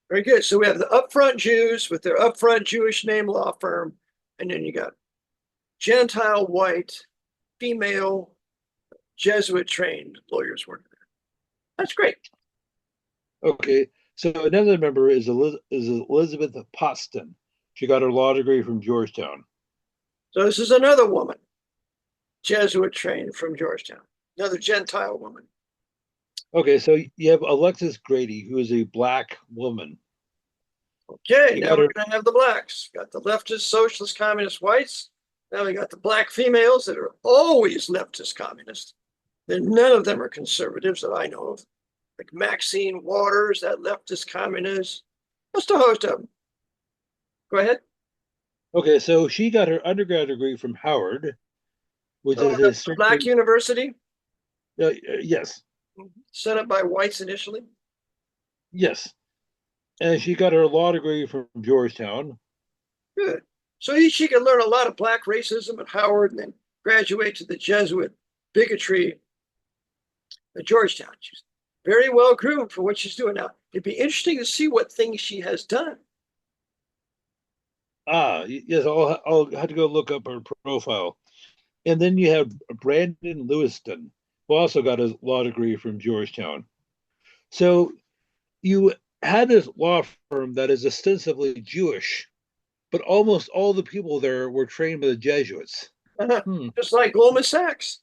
A: Very good. So we have the upfront Jews with their upfront Jewish name law firm, and then you got Gentile, white, female, Jesuit trained lawyers working there. That's great.
B: Okay, so another member is Elizabeth Poston. She got her law degree from Georgetown.
A: So this is another woman, Jesuit trained from Georgetown, another Gentile woman.
B: Okay, so you have Alexis Grady, who is a black woman.
A: Okay,
B: She
A: now
B: got
A: we're
B: her.
A: going to have the blacks. Got the leftist, socialist, communist whites. Now we got the black females that are always leftist communists. Then none of them are conservatives that I know of, like Maxine Waters, that leftist communist. Just a host of them. Go ahead.
B: Okay, so she got her undergrad degree from Howard, which
A: Oh,
B: is
A: the
B: a
A: Black University,
B: yes,
A: set up by whites initially.
B: yes, and she got her law degree from Georgetown.
A: Good. So she could learn a lot of black racism at Howard and then graduate to the Jesuit bigotry at Georgetown. She's very well groomed for what she's doing now. It'd be interesting to see what things she has done.
B: Yes, I'll have to go look up her profile. And then you have Brandon Lewiston, who also got his law degree from Georgetown. So you had this law firm that is ostensibly Jewish, but almost all the people there were trained by the Jesuits. Hmm.
A: Just like Goldman Sachs.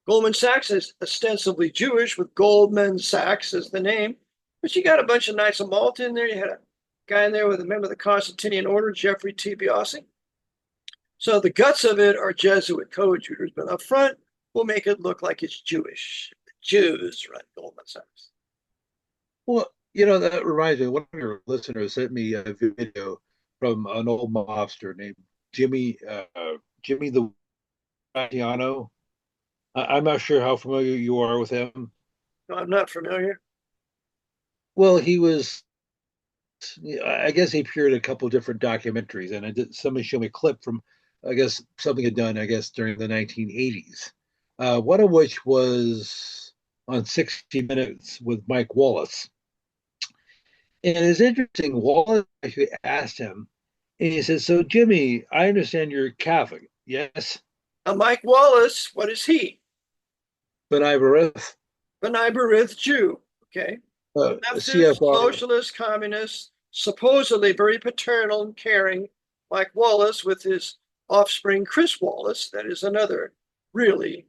A: Goldman Sachs is ostensibly Jewish with Goldman Sachs as the name, but you got a bunch of Knights of Malta in there. You had a guy in there with a member of the Constantinian Order, Jeffrey T. Biasi. So the guts of it are Jesuit coadjutors, but up front, we'll make it look like it's Jewish. The Jews run Goldman Sachs.
B: Well, that reminds me, one of your listeners sent me a video from an old mobster named Jimmy the Fratiano. I'm not sure how familiar you are with him.
A: No, I'm not familiar.
B: Well, he was, I guess he appeared in a couple different documentaries, and somebody showed me a clip from, I guess, something he'd done, I guess, during the 1980s. One of which was on 60 Minutes with Mike Wallace. And it's interesting, Wallace actually asked him, and he says, "So, Jimmy, I understand you're Catholic. Yes,
A: Mike Wallace, what is he?
B: but I bereft
A: B'nai B'rith Jew. Okay. Leftist,
B: CFR."
A: socialist, communist, supposedly very paternal and caring, like Wallace with his offspring, Chris Wallace. That is another really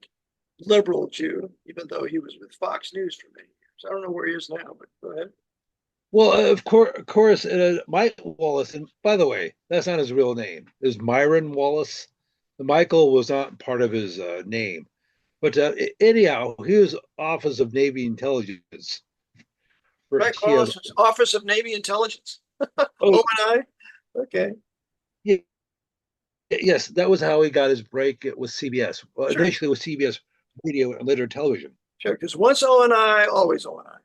A: liberal Jew, even though he was with Fox News for many years. I don't know where he is now, but go ahead.
B: Well, of course, Mike Wallace, and by the way, that's not his real name. Is Myron Wallace. Michael was not part of his name. But anyhow, he was Office of Navy Intelligence for
A: Mike
B: TS.
A: Wallace was Office of Navy Intelligence.
B: Oh,
A: O&I? Okay.
B: yeah, yes, that was how he got his break with CBS. Well,
A: Sure.
B: initially with CBS Radio and later television.
A: Sure. Because once O&I, always O&I.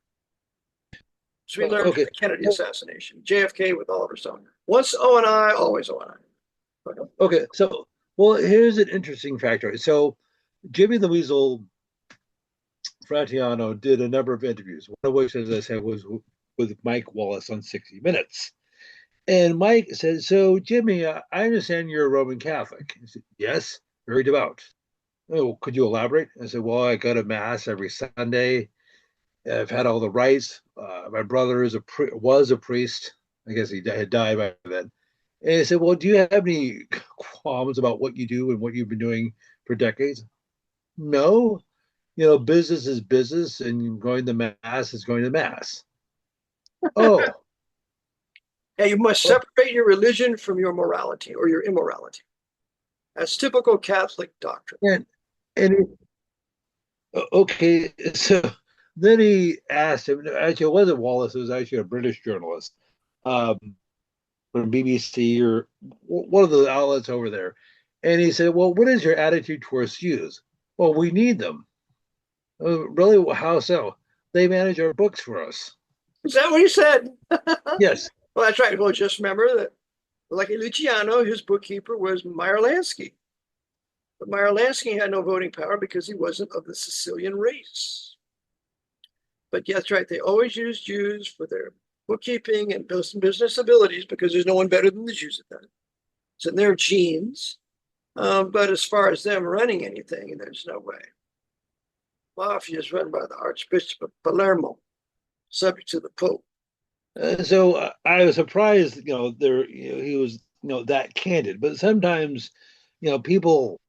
A: So we learned from
B: Okay.
A: the Kennedy assassination. JFK with Oliver Stone. Once O&I, always O&I.
B: Okay. So, well, here's an interesting factor. So, Jimmy the Weasel Fratiano did a number of interviews, one of which, as I said, was with Mike Wallace on 60 Minutes. And Mike said, "So, Jimmy, I understand you're a Roman Catholic." He said, "Yes, very devout." "Oh, could you elaborate?" I said, "Well, I go to Mass every Sunday. I've had all the rites. My brother was a priest. I guess he had died by then." And he said, "Well, do you have any qualms about what you do and what you've been doing for decades?" "No. Business is business, and going to Mass is going to Mass." Oh,
A: Yeah, you must
B: oh,
A: separate your religion from your morality or your immorality. That's typical Catholic doctrine.
B: and okay, so then he asked him, actually, it wasn't Wallace, it was actually a British journalist um, from BBC or one of the outlets over there. And he said, well, what is your attitude towards Jews? Well, we need them. Really? How so? They manage our books for us.
A: Is that what he said?
B: Yes.
A: Well, that's right. Well, just remember that Lucky Luciano, his bookkeeper was Meyer Lansky. But Meyer Lansky had no voting power because he wasn't of the Sicilian race. But yeah, that's right. They always use Jews for their bookkeeping and business abilities because there's no one better than the Jews at that. It's in their genes. But as far as them running anything, there's no way. Mafia is run by the Archbishop of Palermo, subject to the Pope.
B: So I was surprised, he was, that candid. But sometimes, people,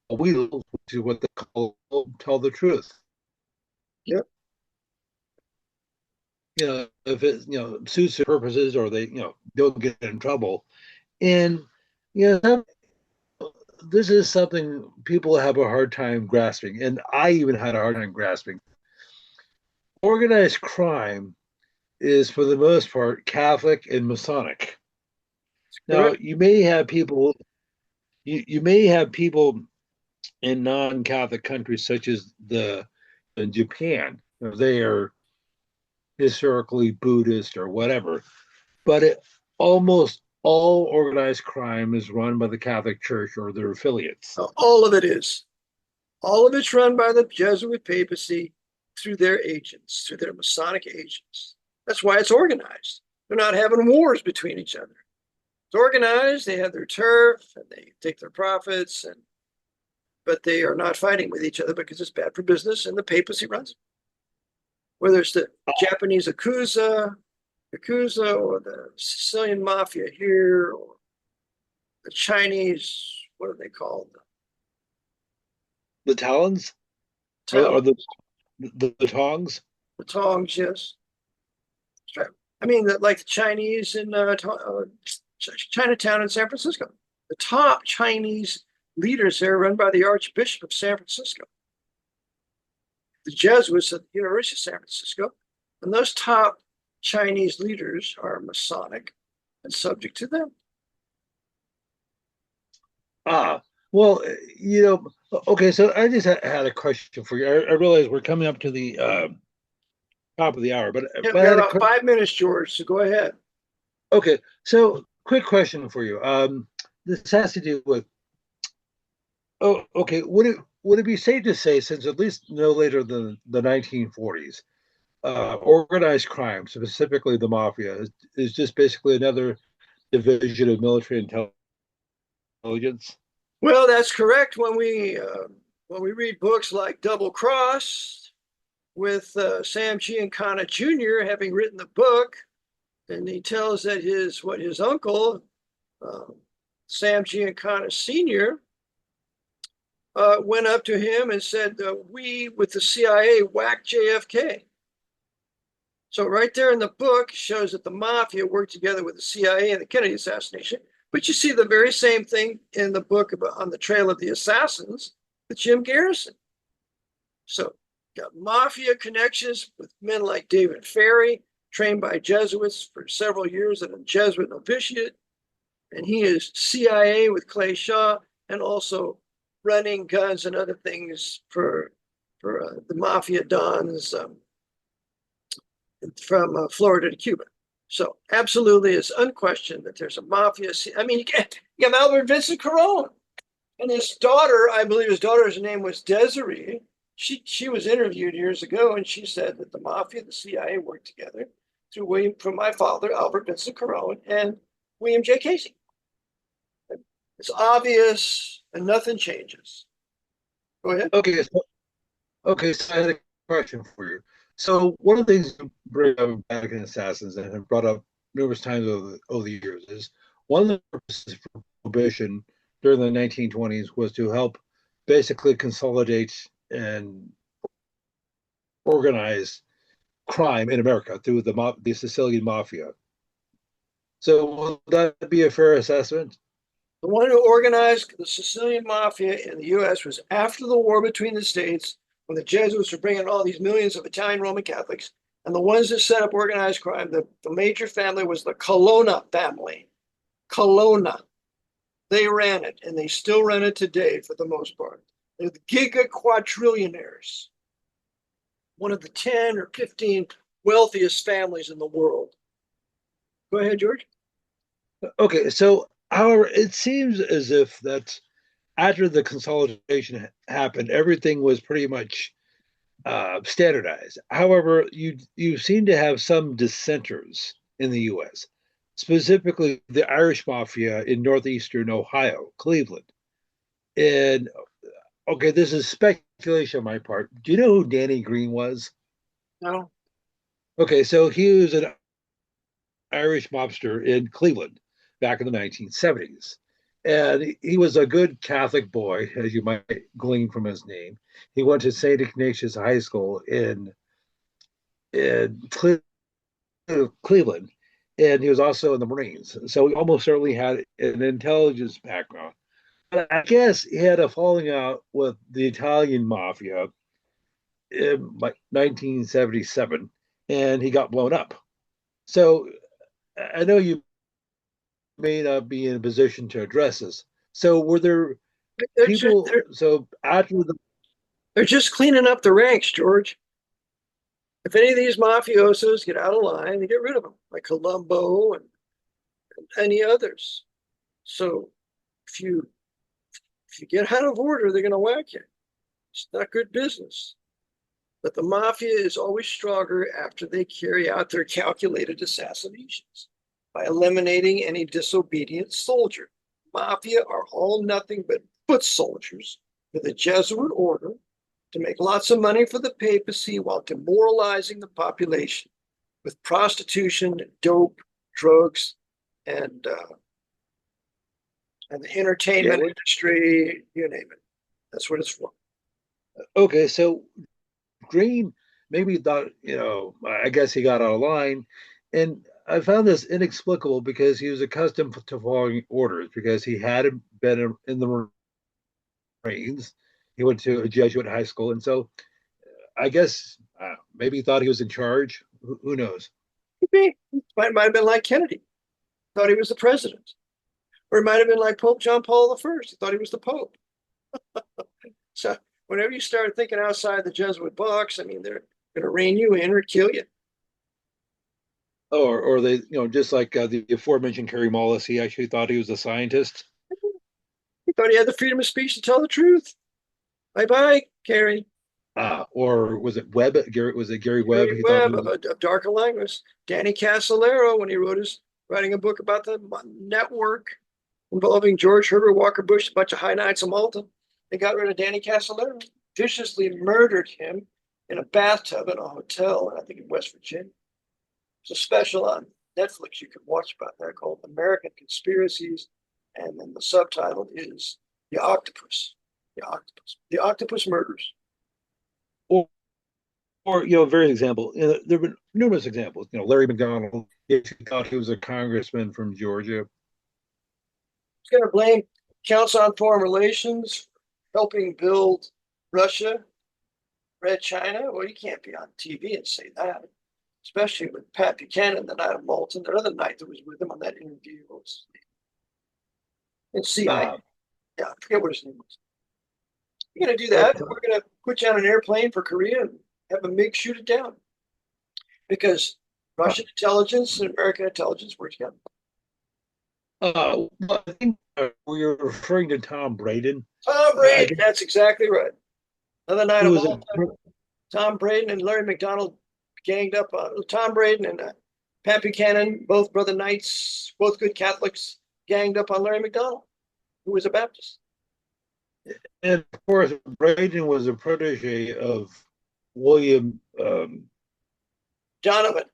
B: we to what they call tell the truth.
A: Yep.
B: If it, suits their purposes or they, don't get in trouble. And, you know, this is something people have a hard time grasping. And I even had a hard time grasping. Organized crime is, for the most part, Catholic and Masonic. Now,
A: Correct.
B: you may have people in non-Catholic countries such as in Japan. They are historically Buddhist or whatever, but almost all organized crime is run by the Catholic Church or their affiliates.
A: All of it is. All of it's run by the Jesuit papacy through their agents, through their Masonic agents. That's why it's organized. They're not having wars between each other. It's organized. They have their turf and they take their profits, but they are not fighting with each other because it's bad for business, and the papacy runs it. Whether it's the Japanese Yakuza, or the Sicilian Mafia here, or the Chinese, what are they called?
B: The Talons or the Tongs?
A: The Tongs, yes. I mean, like the Chinese in Chinatown in San Francisco. The top Chinese leaders there are run by the Archbishop of San Francisco, the Jesuits at the University of San Francisco. And those top Chinese leaders are Masonic and subject to them.
B: Well, okay, so I just had a question for you. I realize we're coming up to the top of the hour, but,
A: Yeah,
B: but
A: we got about 5 minutes, George, so go ahead.
B: Okay, so quick question for you. This has to do with, okay, would it be safe to say, since at least no later than the 1940s, organized crime, specifically the mafia, is just basically another division of military intelligence?
A: Well, that's correct. When we read books like Double Cross with Sam Giancana Jr. having written the book, and he tells that his uncle Sam Giancana Sr. Went up to him and said, "We with the CIA whacked JFK." So right there in the book shows that the mafia worked together with the CIA in the Kennedy assassination. But you see the very same thing in the book about On the Trail of the Assassins with Jim Garrison. So got mafia connections with men like David Ferry, trained by Jesuits for several years in a Jesuit novitiate. And he is CIA with Clay Shaw, and also running guns and other things for the mafia dons from Florida to Cuba. So absolutely, it's unquestioned that there's a mafia. I mean, you have Albert Vincent Carone and his daughter. I believe his daughter's name was Desiree. She was interviewed years ago, and she said that the mafia and the CIA worked together from my father, Albert Vincent Carone, and William J. Casey. It's obvious, and nothing changes. Go ahead.
B: Okay, so I had a question for you. So one of the things you bring up Vatican assassins and have brought up numerous times over the years is one of the purposes for prohibition during the 1920s was to help basically consolidate and organize crime in America through the Sicilian mafia. So will that be a fair assessment?
A: The one who organized the Sicilian mafia in the U.S. was after the war between the states when the Jesuits were bringing all these millions of Italian Roman Catholics. And the ones that set up organized crime, the major family was the Colonna family. Colonna. They ran it, and they still run it today for the most part. They're the giga quadrillionaires, one of the 10 or 15 wealthiest families in the world. Go ahead, George.
B: Okay, so however, it seems as if that after the consolidation happened, everything was pretty much standardized. However, you seem to have some dissenters in the U.S., specifically the Irish Mafia in northeastern Ohio, Cleveland. And okay, this is speculation on my part. Do you know who Danny Green was?
A: No.
B: Okay, so he was an Irish mobster in Cleveland back in the 1970s. And he was a good Catholic boy, as you might glean from his name. He went to St. Ignatius High School in Cleveland, and he was also in the Marines. So he almost certainly had an intelligence background. But I guess he had a falling out with the Italian mafia in like 1977, and he got blown up. So I know you may not be in a position to address this. So were there
A: They're just,
B: people?
A: they're,
B: So after the
A: they're just cleaning up the ranks, George. If any of these mafiosos get out of line, they get rid of them, like Colombo and any others. So if you get out of order, they're going to whack you. It's not good business. But the mafia is always stronger after they carry out their calculated assassinations by eliminating any disobedient soldier. Mafia are all nothing but foot soldiers for the Jesuit order to make lots of money for the papacy while demoralizing the population with prostitution, dope, drugs, and the entertainment industry, you name it. That's what it's for.
B: okay, so Green maybe thought, I guess he got out of line. And I found this inexplicable because he was accustomed to following orders because he had been in the Marines. He went to a Jesuit high school. And so I guess maybe he thought he was in charge. Who knows?
A: Might have been like Kennedy, thought he was the president. Or it might have been like Pope John Paul I. He thought he was the Pope. So whenever you start thinking outside the Jesuit box, I mean, they're going to rein you in or kill you.
B: Or they, just like the aforementioned Kerry Mullis, he actually thought he was a scientist.
A: He thought he had the freedom of speech to tell the truth. Bye-bye, Kerry.
B: Or was it Webb? Was it Gary Webb?
A: Gary Webb of Darker Language. Danny Casolaro, when he writing a book about the network involving George Herbert Walker Bush, a bunch of high knights of Malta. They got rid of Danny Casolaro, viciously murdered him in a bathtub in a hotel, I think in West Virginia. It's a special on Netflix you can watch about that called American Conspiracies, and then the subtitle is The Octopus. The Octopus Murders.
B: Or very example, there have been numerous examples. Larry McDonald, he thought he was a congressman from Georgia.
A: He's going to blame Council on Foreign Relations, helping build Russia, Red China. Well, you can't be on TV and say that, especially with Pat Buchanan, the Knight of Malta, the other knight that was with him on that interview. And CIA. Yeah, I forget what his name was. You're going to do that. We're going to put you on an airplane for Korea and have a MiG shoot it down. Because Russian intelligence and American intelligence work together.
B: I think we were referring to Tom Braden.
A: Tom Braden, that's exactly right. Another night of Malta. Tom Braden and Larry McDonald ganged up. Tom Braden and Pat Buchanan, both brother knights, both good Catholics, ganged up on Larry McDonald, who was a Baptist.
B: And of course, Braden was a protege of William
A: Donovan.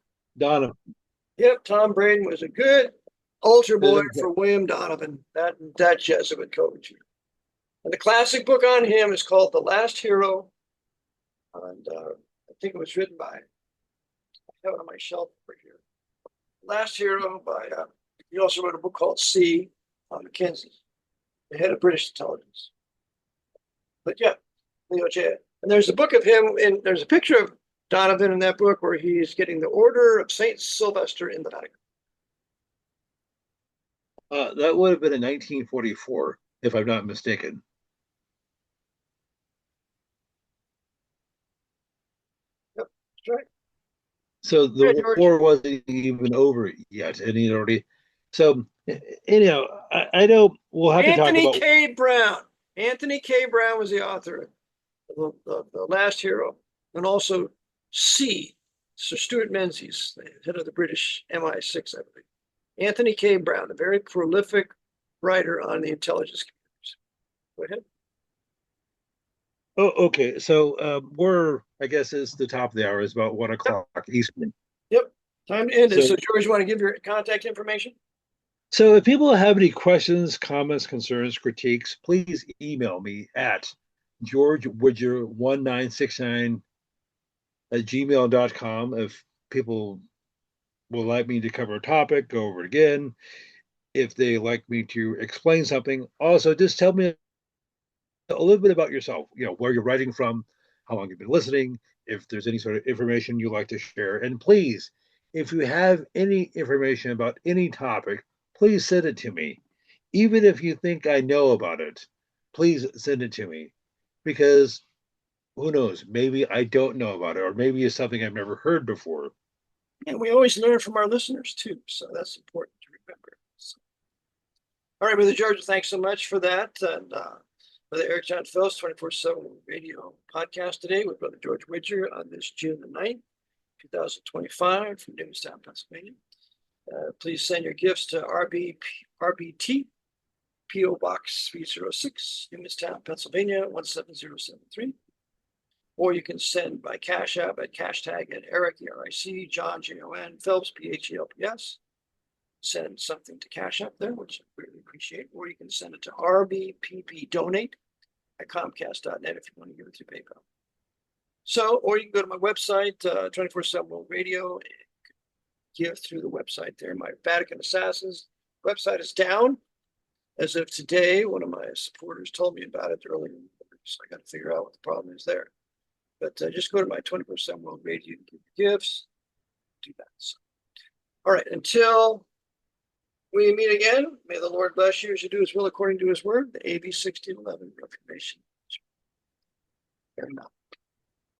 B: Yep,
A: Tom Braden was a good altar boy for William Donovan, that Jesuit Coadjutor. And the classic book on him is called The Last Hero. And I think it was written by, I have it on my shelf over here. Last Hero by, he also wrote a book called C. on Mackenzie, the head of British intelligence. But yeah, Leo J. And there's a book of him, and there's a picture of Donovan in that book where he's getting the Order of Saint Sylvester in the Vatican.
B: That would have been in 1944, if I'm not mistaken.
A: Yep, that's right.
B: So
A: Yeah,
B: the
A: George.
B: war wasn't even over yet, and he'd already. So anyhow, I know we'll have to talk
A: Anthony
B: about.
A: K. Brown. Anthony K. Brown was the author of the Last Hero, and also C. Sir Stuart Menzies, the head of the British MI6, I believe. Anthony K. Brown, a very prolific writer on the intelligence communities. Go ahead.
B: Oh, okay. So we're, I guess, is the top of the hour. Is about 1 o'clock Eastern.
A: Yep. Time to end it.
B: So,
A: So, George, you want to give your contact information?
B: so if people have any questions, comments, concerns, critiques, please email me at georgewidger1969 at gmail.com. If people would like me to cover a topic, go over it again. If they like me to explain something, also just tell me a little bit about yourself, where you're writing from, how long you've been listening, if there's any sort of information you'd like to share. And please, if you have any information about any topic, please send it to me. Even if you think I know about it, please send it to me, because who knows, maybe I don't know about it, or maybe it's something I've never heard before.
A: And we always learn from our listeners too. So that's important to remember. So, all right, Brother George, thanks so much for that. And Brother Eric John Phelps, 24/7 radio podcast today with Brother George Widger on this June the 9th, 2025 from Newtown, Pennsylvania. Please send your gifts to RBT, P.O. Box 306, Newtown, Pennsylvania, 17073. Or you can send by Cash App at #at Eric, ERIC, John, JON, Phelps, PHELPS. Send something to Cash App there, which I really appreciate. Or you can send it to rbpbdonate at Comcast.net if you want to give it through PayPal. So, or you can go to my website, 24/7 World Radio, and give through the website there. My Vatican Assassins website is down as of today. One of my supporters told me about it earlier, so I got to figure out what the problem is there. But just go to my 24/7 World Radio and give your gifts. Do that. So, all right, until we meet again, may the Lord bless you as you do his will according to his word, the AB 1611 Reformation. Fair enough.